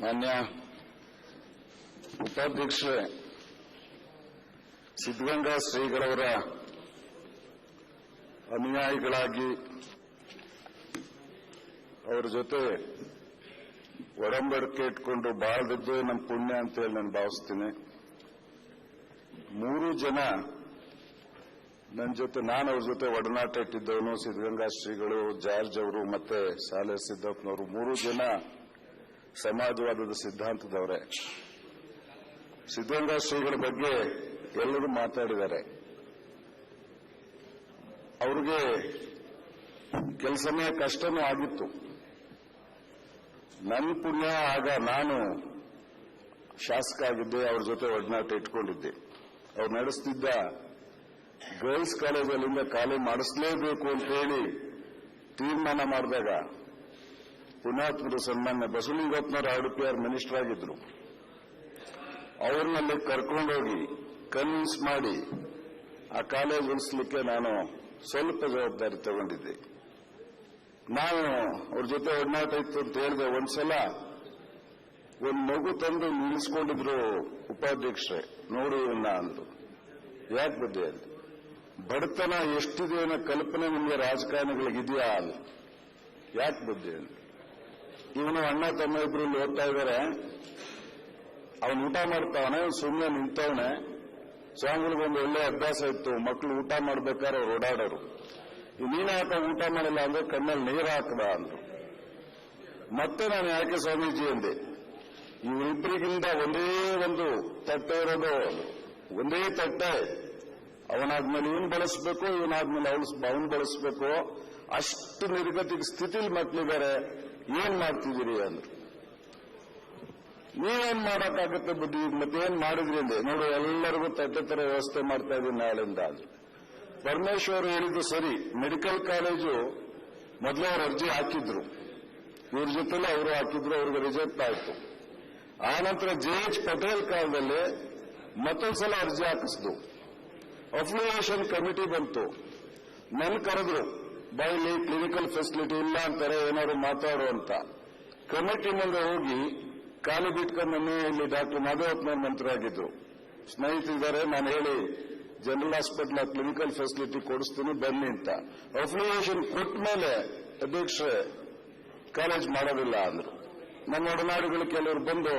ಮಾನ್ಯ ಉಪಾಧ್ಯಕ್ಷರೇ, ಸಿದ್ಧಗಂಗಾ ಶ್ರೀಗಳವರ ಅನುಯಾಯಿಗಳಾಗಿ ಅವರ ಜೊತೆ ಒಡಂಬಡಿಕೆ ಇಟ್ಕೊಂಡು ಬಾಳದಿದ್ದೇ ನಮ್ಮ ಪುಣ್ಯ ಅಂತೇಳಿ ನಾನು ಭಾವಿಸ್ತೀನಿ. 3 ಜನ ನನ್ನ ಜೊತೆ, ನಾನು ಅವ್ರ ಜೊತೆ ಒಡನಾಟ ಇಟ್ಟಿದ್ದವನು ಸಿದ್ಧಗಂಗಾ ಶ್ರೀಗಳು, ಜಾರ್ಜ್ ಅವರು ಮತ್ತೆ ಸಾಲೆ ಸಿದ್ದಪ್ಪನವರು. 3 ಜನ ಸಮಾಜವಾದದ ಸಿದ್ಧಾಂತದವರೇ. ಸಿದ್ಧಗಂಗಾ ಶ್ರೀಗಳ ಬಗ್ಗೆ ಎಲ್ಲರೂ ಮಾತಾಡಿದ್ದಾರೆ. ಅವ್ರಿಗೆ ಕೆಲ ಸಮಯ ಕಷ್ಟನೂ ಆಗಿತ್ತು. ನನ್ನ ಪುಣ್ಯ, ಆಗ ನಾನು ಶಾಸಕ ಆಗಿದ್ದೆ, ಅವ್ರ ಜೊತೆ ಒಡನಾಟ ಇಟ್ಕೊಂಡಿದ್ದೆ. ಅವ್ರು ನಡೆಸ್ತಿದ್ದ ಗರ್ಲ್ಸ್ ಕಾಲೇಜಲ್ಲಿಂದ ಖಾಲಿ ಮಾಡಿಸಲೇಬೇಕು ಅಂತ ಹೇಳಿ ತೀರ್ಮಾನ ಮಾಡಿದಾಗ ಪುಣ್ಯಾತ್ಮರು ಸನ್ಮಾನ್ಯ ಬಸವಲಿಂಗಪ್ಪನವರು RDPR ಮಿನಿಸ್ಟರ್ ಆಗಿದ್ರು. ಅವ್ರನ್ನಲ್ಲಿ ಕರ್ಕೊಂಡೋಗಿ ಕನ್ವಿನ್ಸ್ ಮಾಡಿ ಆ ಕಾಲೇಜ್ ಉಳಿಸಲಿಕ್ಕೆ ನಾನು ಸ್ವಲ್ಪ ಜವಾಬ್ದಾರಿ ತಗೊಂಡಿದ್ದೆ. ನಾನು ಅವ್ರ ಜೊತೆ ಒಡನಾಟ ಇತ್ತು ಅಂತ ಹೇಳಿದೆ. ಒಂದ್ಸಲ ಒಂದು ಮಗು ತಂದು ನಿಲ್ಲಿಸ್ಕೊಂಡಿದ್ರು ಉಪಾಧ್ಯಕ್ಷರೇ, ನೋಡಿ ಇವನ್ನ ಅಂದ್ರು. ಯಾಕೆ ಬದ್ದೆ ಅಂತ, ಬಡತನ ಎಷ್ಟಿದೆ ಅನ್ನೋ ಕಲ್ಪನೆ ನಿಮಗೆ ರಾಜಕಾರಣಿಗಳಿಗಿದೆಯಾ ಅಲ್ಲ, ಯಾಕೆ ಬದ್ದೆ ಅಂತ. ಇವನು ಅಣ್ಣ ತಮ್ಮ ಇಬ್ರು ಓದ್ತಾ ಇದ್ದಾರೆ. ಅವನು ಊಟ ಮಾಡ್ತಾವನೆ, ಸುಮ್ಮನೆ ನಿಂತವನೆ. ಸ್ವಾಮಿಗಳಿಗೊಂದು ಒಳ್ಳೆ ಅಭ್ಯಾಸ ಇತ್ತು, ಮಕ್ಕಳು ಊಟ ಮಾಡ್ಬೇಕಾದ್ರೆ ಅವ್ರು ಓಡಾಡೋರು. ನೀನು ಯಾಕೆ ಊಟ ಮಾಡಲ್ಲ ಅಂದ್ರೆ ಕಣ್ಣಲ್ಲಿ ನೀರು ಹಾಕದ ಅಂದ್ರು. ಮತ್ತೆ ನಾನು ಯಾಕೆ ಸ್ವಾಮೀಜಿ ಅಂದೆ. ಇವರಿಬ್ಬರಿಗಿಂತ ಒಂದೇ ಒಂದು ತಟ್ಟೆ ಇರೋದು, ಒಂದೇ ತಟ್ಟೆ. ಅವನಾದ್ಮೇಲೆ ಇವನು ಬಳಸಬೇಕು, ಇವನಾದ್ಮೇಲೆ ಅವನು ಬಳಸಬೇಕು. ಅಷ್ಟು ನಿರ್ಗತಿಕ ಸ್ಥಿತಿಲಿ ಮಕ್ಕಳಿದ್ದಾರೆ. ಏನ್ ಮಾಡ್ತಿದ್ದೀರಿ ಅಂದ್ರು. ನೀವೇನ್ ಮಾಡಕ್ಕಾಗತ್ತೆ ಬುದ್ಧಿ, ಮತ್ತೇನ್ ಮಾಡಿದ್ರಿ ಅಂದೆ. ನೋಡು, ಎಲ್ಲರಿಗೂ ತಟ್ಟೆ ತರ ವ್ಯವಸ್ಥೆ ಮಾಡ್ತಾ ಇದ್ದೀನಿ ನಾಳೆಯಿಂದ ಅಂದ್ರು. ಪರಮೇಶ್ವರ್ ಹೇಳಿದ್ದು ಸರಿ. ಮೆಡಿಕಲ್ ಕಾಲೇಜು ಮೊದಲು ಅವ್ರು ಅರ್ಜಿ ಹಾಕಿದ್ರು, ಇವ್ರ ಜೊತೆಲೆ ಅವರು ಹಾಕಿದ್ರು, ಅವ್ರಿಗೆ ರಿಜೆಕ್ಟ್ ಆಯ್ತು. ಆನಂತರ JH ಪಟೇಲ್ ಕಾಲದಲ್ಲಿ ಮತ್ತೊಂದ್ಸಲ ಅರ್ಜಿ ಹಾಕಿಸಿದ್ರು. ಅಫಿಲಿಯೇಷನ್ ಕಮಿಟಿ ಬಂತು, ನನ್ನ ಕರೆದ್ರು. ಬಾಯಲ್ಲಿ ಕ್ಲಿನಿಕಲ್ ಫೆಸಿಲಿಟಿ ಇಲ್ಲ ಅಂತಾರೆ, ಏನಾದ್ರು ಮಾತಾಡು ಅಂತ. ಕಮಿಟಿ ಮುಂದೆ ಹೋಗಿ ಕಾಲು ಬಿಟ್ಕೊಂಡು ಇಲ್ಲಿ ಡಾಕ್ಟರ್ ಮಾಧವಪ್ಪನವ್ರ ಮಂತ್ರಿ ಆಗಿದ್ರು. ಸ್ನೇಹಿತರಿದ್ದಾರೆ, ನಾನು ಹೇಳಿ ಜನರಲ್ ಹಾಸ್ಪಿಟಲ್ ಕ್ಲಿನಿಕಲ್ ಫೆಸಿಲಿಟಿ ಕೊಡಿಸ್ತೀನಿ ಬನ್ನಿ ಅಂತ. ಅಫಿಲಿಯೇಷನ್ ಕೊಟ್ಟ ಮೇಲೆ ಅಧ್ಯಕ್ಷರೇ ಕಾಲೇಜ್ ಮಾಡೋದಿಲ್ಲ ಅಂದ್ರು. ನಮ್ಮ ಒಡನಾಡಿಗಳು ಕೆಲವರು ಬಂದು,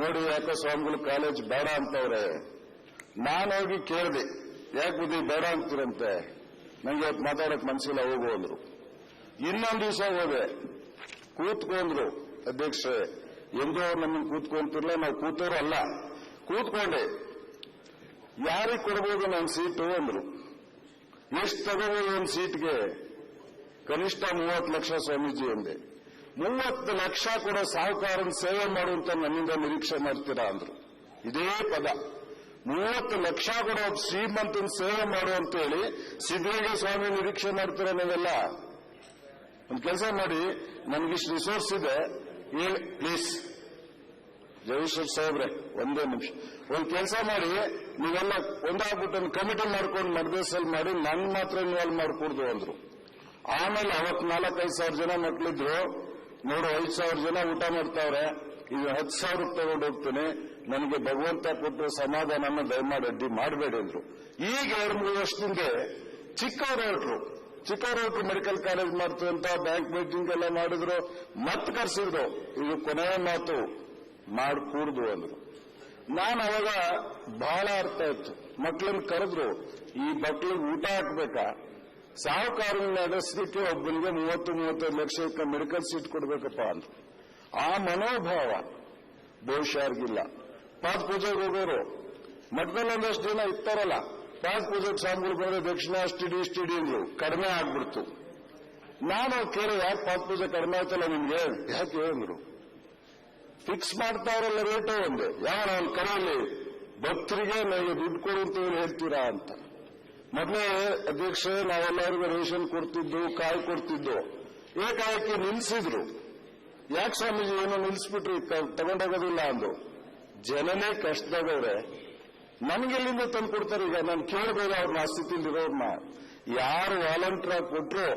ನೋಡಿ ಯಾಕೋ ಸ್ವಾಮಿಗಳು ಕಾಲೇಜ್ ಬೇಡ ಅಂತವ್ರೆ. ನಾನು ಹೋಗಿ ಕೇಳಿದೆ, ಯಾಕೆ ಬುದ್ಧಿ ಬೇಡ ಅಂತೀರಂತೆ. ನಂಗೆ ಇವತ್ತು ಮಾತಾಡಕ್ ಮನಸ್ಸಿಲ್ಲ, ಹೋಗು ಅಂದ್ರು. ಇನ್ನೊಂದು ದಿವಸ ಹೋದೆ, ಕೂತ್ಕೊಂಡ್ರು. ಅಧ್ಯಕ್ಷರೇ, ಎಂದೋ ನಮ್ಮನ್ನು ಕೂತ್ಕೊಂತಿರ್ಲ, ನಾವು ಕೂತವ್ರು ಅಲ್ಲ. ಕೂತ್ಕೊಂಡೆ, ಯಾರಿಗೆ ಕೊಡ್ಬೋದು ನನ್ನ ಸೀಟು ಅಂದ್ರು. ಎಷ್ಟು ತಗೋಬೋದು ಒಂದು ಸೀಟ್ಗೆ? ಕನಿಷ್ಠ 30 ಲಕ್ಷ ಸ್ವಾಮೀಜಿ ಅಂದೆ. 30 ಲಕ್ಷ ಕೂಡ ಸಾಹುಕಾರನ ಸೇವೆ ಮಾಡುವಂತ ನನ್ನಿಂದ ನಿರೀಕ್ಷೆ ಮಾಡ್ತೀರಾ ಅಂದ್ರು. ಇದೇ ಪದ, 30 ಲಕ್ಷ ಕೂಡ ಒಬ್ಬ ಶ್ರೀಮಂತನ ಸೇವೆ ಮಾಡು ಅಂತ ಹೇಳಿ ಸಿದ್ದಗಂಗಾ ಸ್ವಾಮಿ ನಿರೀಕ್ಷೆ ಮಾಡ್ತೀರಾ ನೀವೆಲ್ಲ? ಒಂದು ಕೆಲಸ ಮಾಡಿ, ನನ್ಗಿಷ್ಟು ರಿಸೋರ್ಸ್ ಇದೆ, ಹೇಳಿ ಪ್ಲೀಸ್. ಜಗದೀಶ್ವರ್ ಸಾಹೇಬ್ರೆ, ಒಂದೇ ನಿಮಿಷ. ಒಂದು ಕೆಲಸ ಮಾಡಿ, ನೀವೆಲ್ಲ ಒಂದಾಗ್ಬಿಟ್ಟು ಒಂದು ಕಮಿಟಿ ಮಾಡ್ಕೊಂಡು ಮಧ್ಯದಲ್ಲಿ ಮಾಡಿ, ನನ್ ಮಾತ್ರ ಇನ್ವಾಲ್ವ್ ಮಾಡ್ಕೊಡ್ದು ಅಂದ್ರು. ಆಮೇಲೆ ಅವತ್ತು 4-5 ಸಾವಿರ ಜನ ಮಕ್ಕಳಿದ್ರು. ನೋಡು, 5,000 ಜನ ಊಟ ಮಾಡ್ತಾವ್ರೆ, ಇದು 10,000 ತಗೊಂಡು ಹೋಗ್ತೀನಿ, ನನಗೆ ಭಗವಂತ ಕೊಟ್ಟರೆ ಸಮಾಧಾನನ ದಯಮಾಡಿ ಅಡ್ಡಿ ಮಾಡಬೇಡಿ ಅಂದ್ರು. ಈಗ 2-3 ವರ್ಷದಿಂದ ಚಿಕ್ಕವರು ಮೆಡಿಕಲ್ ಕಾಲೇಜ್ ಮಾಡ್ತೀವಿ ಅಂತ ಬ್ಯಾಂಕ್ ಮೀಟಿಂಗ್ ಎಲ್ಲ ಮಾಡಿದ್ರು, ಮತ್ತೆ ಕರೆಸಿದ್ರು. ಇದು ಕೊನೆಯ ಮಾತು, ಮಾಡ್ಕೂಡ್ದು ಅಂದ್ರು. ನಾನು ಅವಾಗ ಬಹಳ ಅರ್ಥ ಇತ್ತು. ಮಕ್ಕಳನ್ನ ಕರೆದ್ರು, ಈ ಮಕ್ಕಳಿಗೆ ಊಟ ಹಾಕ್ಬೇಕಾ? ಸಾಹುಕಾರನ ನಡೆಸಲಿಕ್ಕೆ ಒಬ್ಬನಿಗೆ 30-35 ಲಕ್ಷಕ್ಕೆ ಮೆಡಿಕಲ್ ಸೀಟ್ ಕೊಡ್ಬೇಕಪ್ಪ ಅಂದ್ರು. ಆ ಮನೋಭಾವ ಬಹುಶಃ ಪಾದ ಪೂಜೆಗೆ ಹೋಗೋರು ಮಠದಲ್ಲಿ ಒಂದಷ್ಟು ಜನ ಇರ್ತಾರಲ್ಲ, ಪಾದ ಪೂಜೆಗೆ ಸ್ವಾಮಿಗಳು ಬಂದ್ರೆ ದಕ್ಷಿಣ ಅಷ್ಟಿಡಿ ಅಂದ್ರು. ಕಡಿಮೆ ಆಗ್ಬಿಡ್ತು. ನಾನು ಕೇಳಿ, ಯಾಕೆ ಪಾದ ಪೂಜೆ ಕಡಿಮೆ ಆಯ್ತಲ್ಲ ನಿಮ್ಗೆ? ಯಾಕೆ ಅಂದ್ರು. ಫಿಕ್ಸ್ ಮಾಡ್ತಾರಲ್ಲ ರೇಟು ಒಂದೇ. ಯಾವ ಒಂದು ಕರೆಯಲ್ಲಿ ಭಕ್ತರಿಗೆ ನನಗೆ ದುಡ್ಡು ಕೊಡು ಅಂತ ಹೇಳ್ತೀರಾ ಅಂತ. ಮೊದಲೇ ಅಧ್ಯಕ್ಷರೇ, ನಾವೆಲ್ಲರಿಗೂ ರೇಷನ್ ಕೊಡ್ತಿದ್ದು, ಕಾಯಿ ಕೊಡ್ತಿದ್ದು. ಏಕಾಏಕಿ ನಿಲ್ಲಿಸಿದ್ರು. ಯಾಕೆ ಸ್ವಾಮೀಜಿ ಏನೋ ನಿಲ್ಲಿಸ್ಬಿಟ್ರಿ, ತಗೊಂಡೋಗೋದಿಲ್ಲ ಅಂದ್ರು. ಜನನೇ ಕಷ್ಟದವ್ರೆ, ನನ್ಗೆಲ್ಲಿಂದ ತಂದು ಕೊಡ್ತಾರೆ? ಈಗ ನಾನು ಕೇಳಬಹುದು ಅವ್ರನ್ನ, ಆ ಸ್ಥಿತಿಲಿರೋರ್ನ. ಯಾರು ವಾಲಂಟಿಯರ್ ಕೊಟ್ರು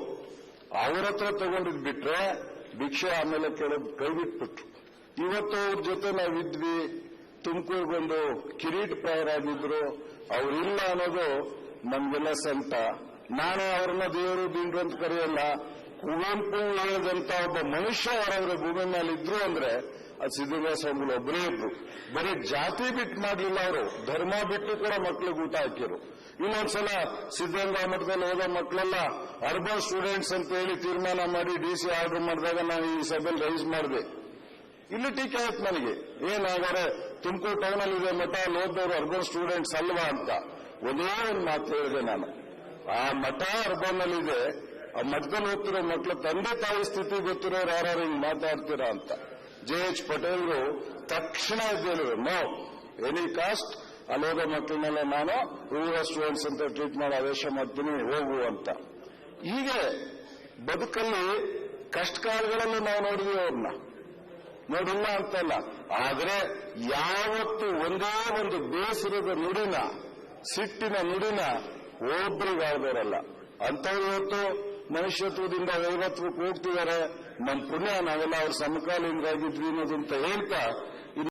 ಅವ್ರ ಹತ್ರ ತಗೊಂಡಿದ್ ಬಿಟ್ರೆ ಭಿಕ್ಷೆ ಆಮೇಲೆ ಕೇಳೋದು ಕೈ ಬಿಟ್ಬಿಟ್ರು. ಇವತ್ತು ಅವ್ರ ಜೊತೆ ನಾವಿದ್ವಿ. ತುಮಕೂರು ಬಂದು ಕಿರೀಟ ಪ್ರಾಯರಾಗಿದ್ರು. ಅವರಿಲ್ಲ ಅನ್ನೋದು ನಮ್ಗೆಲ್ಲ ಸಂತ. ನಾನೇ ಅವ್ರನ್ನ ದೇವರು ಬೀಂಡ್ರು ಅಂತ ಕರೆಯಲ್ಲ. ಕುವೆಂಪು ಹೇಳಿದಂತ ಒಬ್ಬ ಮನುಷ್ಯ ಹೊರಗಡೆ ಭೂಮಿ ಮೇಲೆ ಇದ್ರು ಅಂದ್ರೆ ಅದು ಸಿದ್ದರಾಮಯ್ಯ ಸ್ವಾಮಿಗಳು ಒಬ್ಬರೇ ಇದ್ರು. ಬರೀ ಜಾತಿ ಬಿಟ್ಟು ಮಾಡಲಿಲ್ಲ ಅವರು, ಧರ್ಮ ಬಿಟ್ಟು ಕೂಡ ಮಕ್ಕಳಿಗೆ ಊಟ ಹಾಕಿರು. ಇನ್ನೊಂದ್ಸಲ ಸಿದ್ಧಗಂಗಾ ಮಠದಲ್ಲಿ ಹೋದ ಮಕ್ಕಳೆಲ್ಲ ಅರ್ಬನ್ ಸ್ಟೂಡೆಂಟ್ಸ್ ಅಂತ ಹೇಳಿ ತೀರ್ಮಾನ ಮಾಡಿ ಡಿಸಿ ಆರ್ಡರ್ ಮಾಡಿದಾಗ ನಾನು ಈ ಸಭೆಯಲ್ಲಿ ರೈಸ್ ಮಾಡಿದೆ. ಇಲ್ಲಿ ಟೀಕೆ ಆಯ್ತು ನನಗೆ, ಏನಾಗಾರೆ ತುಮಕೂರು ಟೌನ್ ಅಲ್ಲಿ ಇದೆ ಮಠ, ಅಲ್ಲಿ ಓದೋರು ಅರ್ಬನ್ ಸ್ಟೂಡೆಂಟ್ಸ್ ಅಲ್ವಾ ಅಂತ. ಒಂದೇ ಒಂದು ಮಾತು ಹೇಳಿದೆ ನಾನು, ಆ ಮಠ ಅರ್ಬನ್ ಅಲ್ಲಿ ಇದೆ, ಆ ಮಠದಲ್ಲಿ ಓದ್ತಿರೋ ಮಕ್ಕಳು ತಂದೆ ತಾಯಿ ಸ್ಥಿತಿ ಗೊತ್ತಿರೋರು ಯಾರು ಹಿಂಗ್ ಮಾತಾಡ್ತೀರಾ ಅಂತ. JH ಪಟೇಲ್ರು ತಕ್ಷಣ ಹೇಳಿದ್ರು, ನೋ ಎನಿ ಕಾಸ್ಟ್, ಅಲ್ಲಿ ಹೋದ ಮಕ್ಕಳನ್ನೆಲ್ಲ ನಾನು ರೂರಲ್ ಸ್ಟೂಡೆಂಟ್ಸ್ ಅಂತ ಟ್ರೀಟ್ ಮಾಡಿ ಆದೇಶ ಮಾಡ್ತೀನಿ, ಹೋಗು ಅಂತ. ಹೀಗೆ ಬದುಕಲ್ಲಿ ಕಷ್ಟ ಕಾಲಗಳಲ್ಲಿ ನಾವು ನೋಡಿದ್ವಿ, ಅವ್ರನ್ನ ನೋಡಿಲ್ಲ ಅಂತಲ್ಲ. ಆದರೆ ಯಾವತ್ತು ಒಂದೇ ಒಂದು ಬೇಸರದ ನುಡಿನ, ಸಿಟ್ಟಿನ ನುಡಿನ ಒಬ್ಬರಿಗಾದವರಲ್ಲ. ಅಂಥವ್ರು ಇವತ್ತು ಮನುಷ್ಯತ್ವದಿಂದ ವೈರತ್ವಕ್ಕೆ ಹೋಗ್ತಿದ್ದಾರೆ. ನಮ್ಮ ಪುಣ್ಯ, ನಾವೆಲ್ಲ ಅವ್ರ ಸಮಕಾಲೀನರಾಗಿದ್ವಿ ಅನ್ನೋದಂತ ಹೇಳ್ತಾ